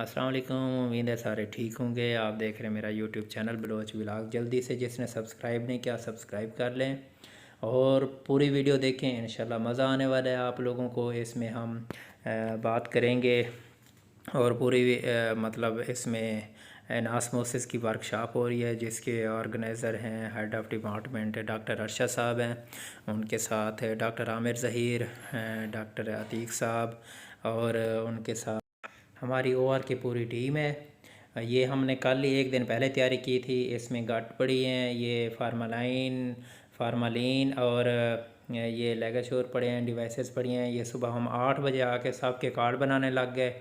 अस्सलाम वालेकुम। उम्मीद है सारे ठीक होंगे। आप देख रहे हैं मेरा यूट्यूब चैनल बलोच व्लॉग। जल्दी से जिसने सब्सक्राइब नहीं किया सब्सक्राइब कर लें और पूरी वीडियो देखें, इंशाल्लाह मज़ा आने वाला है आप लोगों को। इसमें हम बात करेंगे और पूरी मतलब इसमें एनास्मोसिस की वर्कशॉप हो रही है जिसके ऑर्गेनाइज़र हैं head of department doctor Arshad साहब हैं, उनके साथ डॉक्टर आमिर ज़हीर, डॉक्टर अतीक साहब और उनके साथ हमारी ओआर की पूरी टीम है। ये हमने कल ही एक दिन पहले तैयारी की थी। इसमें गट पड़ी हैं, ये फार्मालीन और ये लेगाश्योर पड़े हैं, डिवाइसेस पड़ी हैं। ये सुबह हम 8 बजे आके सबके कार्ड बनाने लग गए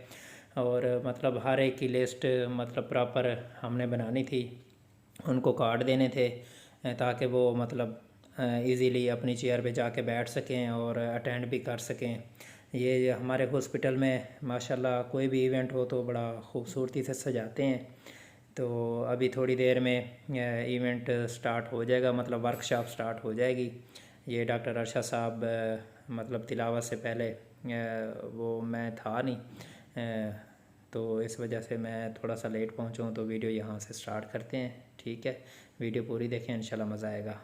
और मतलब हर एक की लिस्ट मतलब प्रॉपर हमने बनानी थी, उनको कार्ड देने थे ताकि वो मतलब इजीली अपनी चेयर पे जाके बैठ सकें और अटेंड भी कर सकें। ये हमारे हॉस्पिटल में माशाल्लाह कोई भी इवेंट हो तो बड़ा ख़ूबसूरती से सजाते हैं। तो अभी थोड़ी देर में इवेंट स्टार्ट हो जाएगा, मतलब वर्कशॉप स्टार्ट हो जाएगी। ये डॉक्टर अरशद साहब मतलब तिलावत से पहले वो मैं था नहीं, तो इस वजह से मैं थोड़ा सा लेट पहुंचा हूं। तो वीडियो यहाँ से स्टार्ट करते हैं, ठीक है। वीडियो पूरी देखें, इंशाल्लाह मज़ा आएगा।